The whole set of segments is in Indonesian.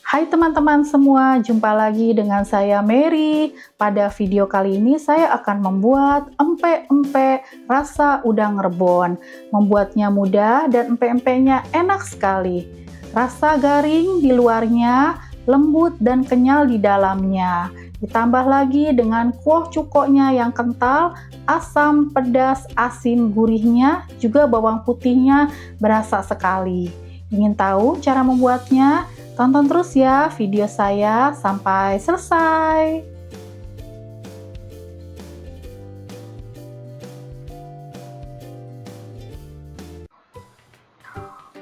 Hai teman-teman semua, jumpa lagi dengan saya Mary. Pada video kali ini saya akan membuat empek-empek rasa udang rebon. Membuatnya mudah dan empek-empeknya enak sekali. Rasa garing di luarnya, lembut dan kenyal di dalamnya. Ditambah lagi dengan kuah cukoknya yang kental, asam, pedas, asin, gurihnya, juga bawang putihnya berasa sekali. Ingin tahu cara membuatnya? Tonton terus ya video saya sampai selesai.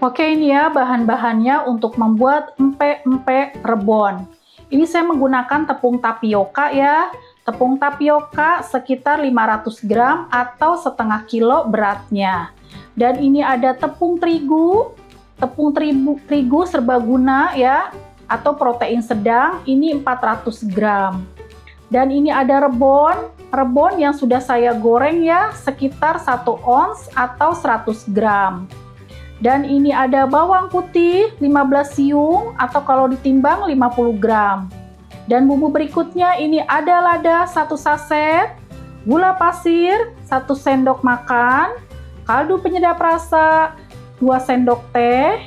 Oke, ini ya bahan-bahannya untuk membuat empek-empek rebon. Ini saya menggunakan tepung tapioka ya. Tepung tapioka sekitar 500 gram atau setengah kilo beratnya. Dan ini ada tepung terigu serbaguna ya, atau protein sedang, ini 400 gram. Dan ini ada rebon yang sudah saya goreng ya, sekitar 1 ons atau 100 gram. Dan ini ada bawang putih 15 siung atau kalau ditimbang 50 gram. Dan bumbu berikutnya ini ada lada 1 saset, gula pasir 1 sendok makan, kaldu penyedap rasa 2 sendok teh,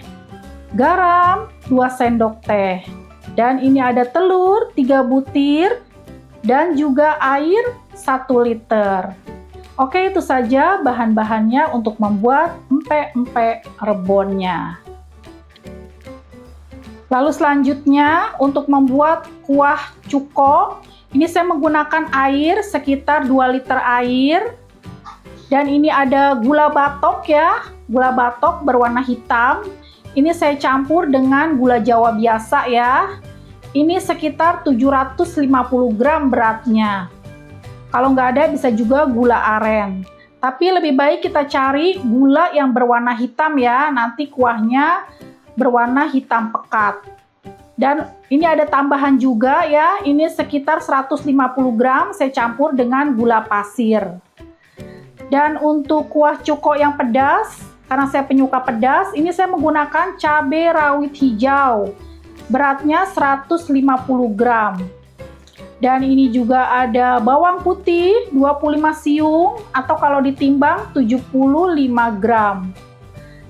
garam 2 sendok teh, dan ini ada telur 3 butir, dan juga air 1 liter. Oke, itu saja bahan-bahannya untuk membuat empek-empek rebonnya. Lalu selanjutnya untuk membuat kuah cuko, ini saya menggunakan air sekitar 2 liter air. Dan ini ada gula batok ya, gula batok berwarna hitam. Ini saya campur dengan gula Jawa biasa ya. Ini sekitar 750 gram beratnya. Kalau nggak ada bisa juga gula aren. Tapi lebih baik kita cari gula yang berwarna hitam ya, nanti kuahnya berwarna hitam pekat. Dan ini ada tambahan juga ya, ini sekitar 150 gram saya campur dengan gula pasir. Dan untuk kuah cuko yang pedas, karena saya penyuka pedas, ini saya menggunakan cabai rawit hijau. Beratnya 150 gram. Dan ini juga ada bawang putih 25 siung atau kalau ditimbang 75 gram.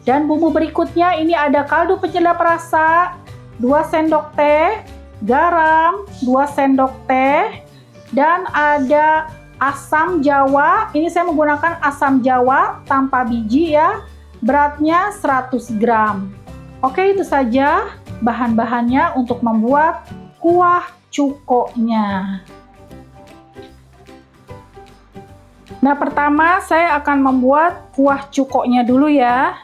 Dan bumbu berikutnya ini ada kaldu penyedap rasa 2 sendok teh, garam 2 sendok teh, dan ada asam jawa. Ini saya menggunakan asam jawa tanpa biji ya, beratnya 100 gram. Oke, itu saja bahan-bahannya untuk membuat kuah cukoknya. Nah, pertama saya akan membuat kuah cukoknya dulu ya.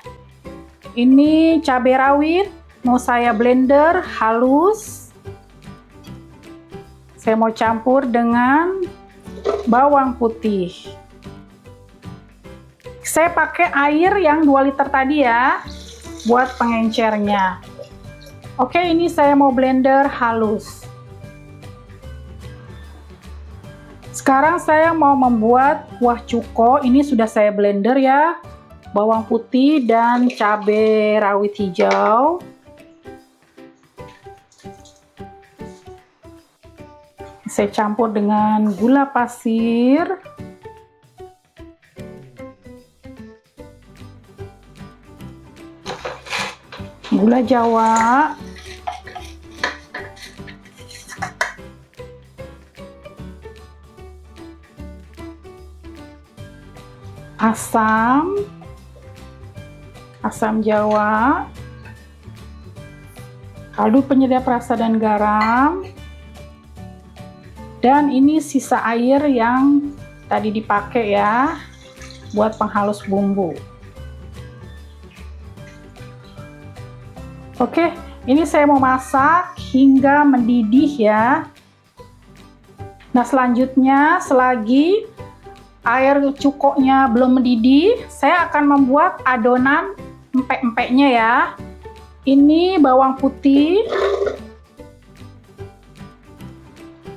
Ini cabai rawit mau saya blender halus. Saya mau campur dengan bawang putih. Saya pakai air yang 2 liter tadi ya, buat pengencernya. Oke, ini saya mau blender halus. Sekarang saya mau membuat kuah cuko. Ini sudah saya blender ya, bawang putih dan cabai rawit hijau. Saya campur dengan gula pasir, gula Jawa, asam Jawa, kaldu penyedap rasa dan garam. Dan ini sisa air yang tadi dipakai ya, buat penghalus bumbu. Oke, ini saya mau masak hingga mendidih ya. Nah, selanjutnya selagi air cukoknya belum mendidih, saya akan membuat adonan empek-empeknya ya. Ini bawang putih,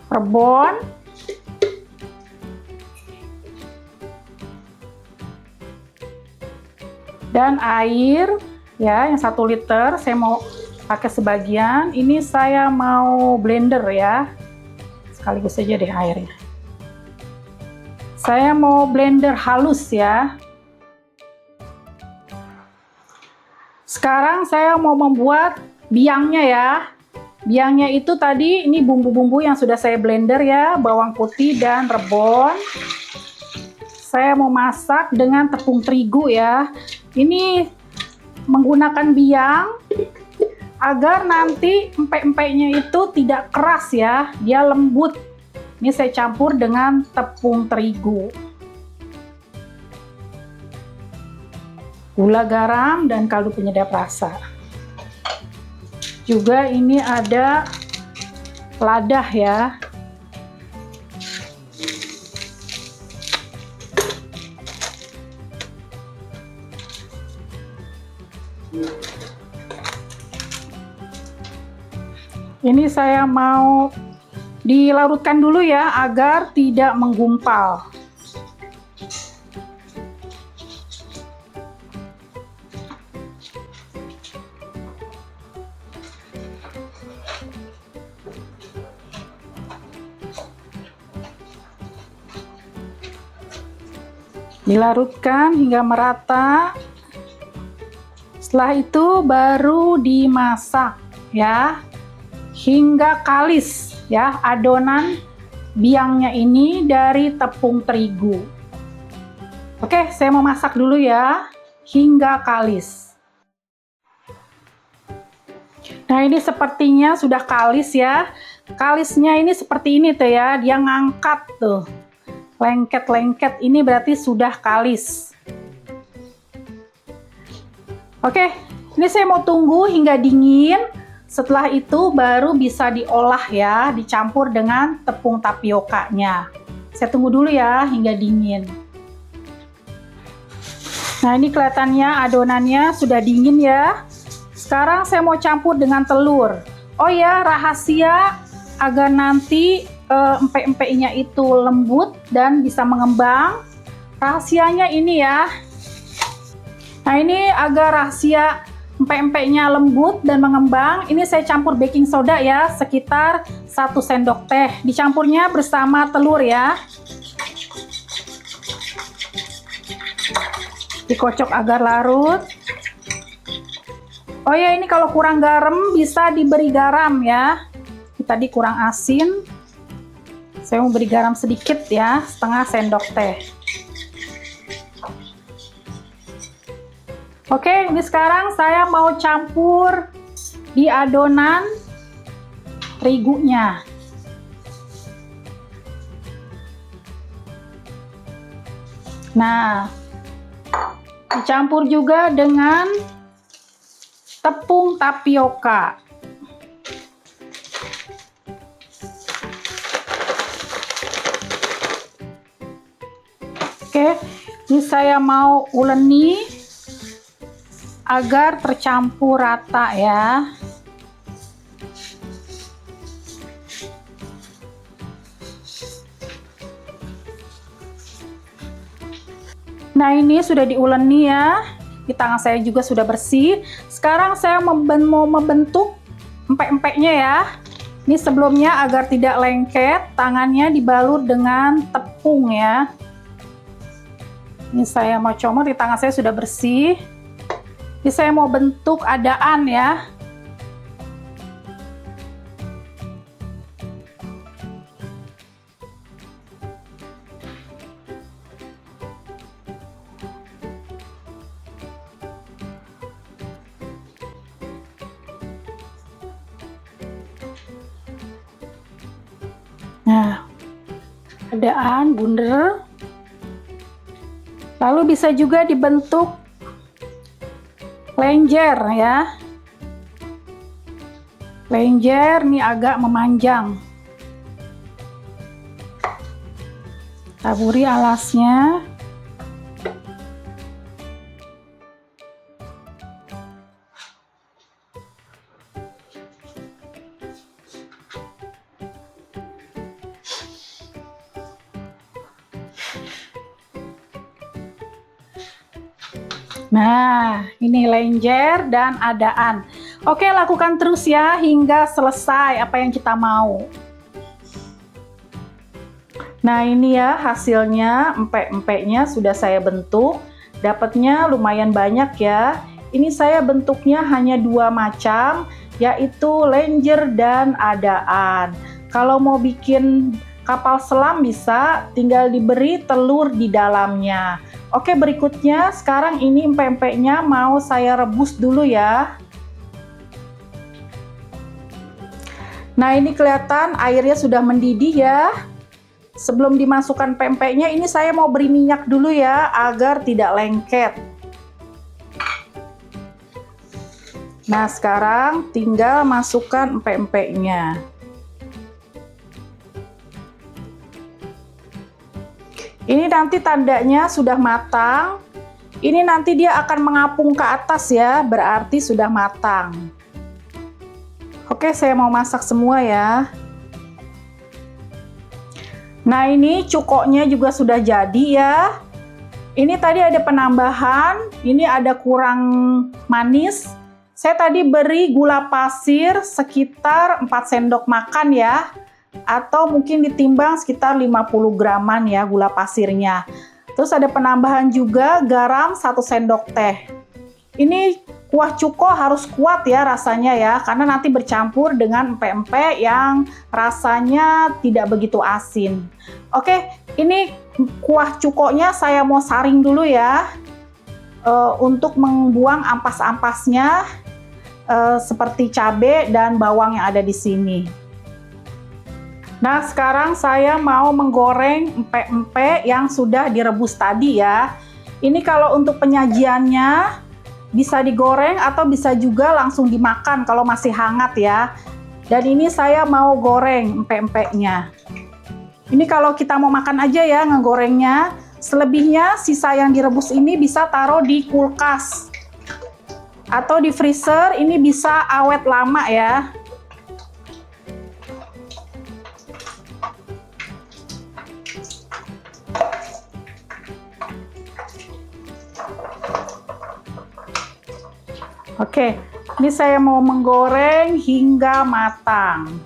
rebon, dan air ya, yang 1 liter. Saya mau pakai sebagian. Ini saya mau blender ya, sekaligus saja deh airnya. Saya mau blender halus ya. Sekarang saya mau membuat biangnya ya. Biangnya itu tadi ini bumbu-bumbu yang sudah saya blender ya, bawang putih dan rebon. Saya mau masak dengan tepung terigu ya. Ini menggunakan biang agar nanti empek-empeknya itu tidak keras ya, dia lembut. Ini saya campur dengan tepung terigu, gula, garam, dan kaldu penyedap rasa. Juga ini ada lada ya. Ini saya mau dilarutkan dulu ya agar tidak menggumpal. Dilarutkan hingga merata. Setelah itu baru dimasak ya hingga kalis ya adonan biangnya ini dari tepung terigu. Oke, saya mau masak dulu ya hingga kalis. Nah, ini sepertinya sudah kalis ya. Kalisnya ini seperti ini tuh ya, dia ngangkat tuh. Lengket-lengket, ini berarti sudah kalis. Oke, ini saya mau tunggu hingga dingin. Setelah itu baru bisa diolah ya, dicampur dengan tepung tapiokanya. Saya tunggu dulu ya hingga dingin. Nah, ini kelihatannya adonannya sudah dingin ya. Sekarang saya mau campur dengan telur. Oh ya, rahasia agar nanti empek-empeknya itu lembut dan bisa mengembang. Rahasianya ini ya. Nah, ini agar rahasia empek-empeknya lembut dan mengembang, ini saya campur baking soda ya, sekitar 1 sendok teh. Dicampurnya bersama telur ya. Dikocok agar larut. Oh ya, ini kalau kurang garam bisa diberi garam ya. Tadi kurang asin. Saya mau beri garam sedikit ya, setengah sendok teh. Oke, ini sekarang saya mau campur di adonan terigunya. Nah, dicampur juga dengan tepung tapioka. Oke, ini saya mau uleni agar tercampur rata ya. Nah, ini sudah diuleni ya. Di tangan saya juga sudah bersih. Sekarang saya mau membentuk empek-empeknya ya. Ini sebelumnya agar tidak lengket, tangannya dibalut dengan tepung ya. Ini saya mau comot, di tangan saya sudah bersih. Ini saya mau bentuk adaan ya. Nah, adaan bundar. Lalu bisa juga dibentuk lenjer ya. Lenjer nih agak memanjang. Taburi alasnya. Nah, ini lenjer dan adaan. Oke, lakukan terus ya hingga selesai apa yang kita mau. Nah, ini ya hasilnya, empek-empeknya sudah saya bentuk. Dapatnya lumayan banyak ya. Ini saya bentuknya hanya 2 macam, yaitu lenjer dan adaan. Kalau mau bikin kapal selam bisa, tinggal diberi telur di dalamnya. Oke, berikutnya sekarang ini empek-empeknya mau saya rebus dulu ya. Nah, ini kelihatan airnya sudah mendidih ya. Sebelum dimasukkan pempeknya, ini saya mau beri minyak dulu ya, agar tidak lengket. Nah, sekarang tinggal masukkan empek-empeknya. Ini nanti tandanya sudah matang. Ini nanti dia akan mengapung ke atas ya, berarti sudah matang. Oke, saya mau masak semua ya. Nah, ini cukoknya juga sudah jadi ya. Ini tadi ada penambahan, ini ada kurang manis. Saya tadi beri gula pasir sekitar 4 sendok makan ya. Atau mungkin ditimbang sekitar 50 graman ya gula pasirnya. Terus ada penambahan juga garam 1 sendok teh. Ini kuah cuko harus kuat ya rasanya ya, karena nanti bercampur dengan empek-empek yang rasanya tidak begitu asin. Oke, ini kuah cukonya saya mau saring dulu ya, untuk membuang ampas-ampasnya seperti cabai dan bawang yang ada di sini. Nah, sekarang saya mau menggoreng empek-empek yang sudah direbus tadi ya. Ini kalau untuk penyajiannya bisa digoreng atau bisa juga langsung dimakan kalau masih hangat ya. Dan ini saya mau goreng empek-empeknya. Ini kalau kita mau makan aja ya ngegorengnya. Selebihnya sisa yang direbus ini bisa taruh di kulkas atau di freezer, ini bisa awet lama ya. Oke, ini saya mau menggoreng hingga matang.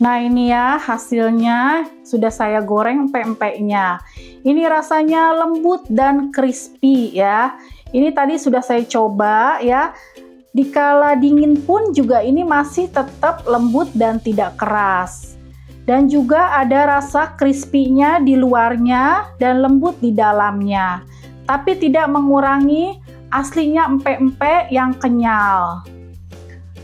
Nah, ini ya hasilnya sudah saya goreng empek-empeknya. Ini rasanya lembut dan crispy ya. Ini tadi sudah saya coba ya. Dikala dingin pun juga ini masih tetap lembut dan tidak keras. Dan juga ada rasa crispy-nya di luarnya dan lembut di dalamnya. Tapi tidak mengurangi aslinya empek-empek yang kenyal.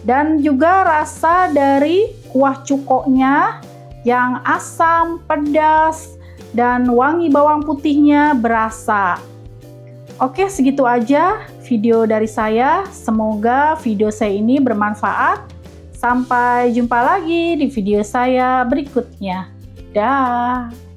Dan juga rasa dari kuah cukoknya yang asam, pedas, dan wangi bawang putihnya berasa. Oke, segitu aja video dari saya. Semoga video saya ini bermanfaat. Sampai jumpa lagi di video saya berikutnya. Dah.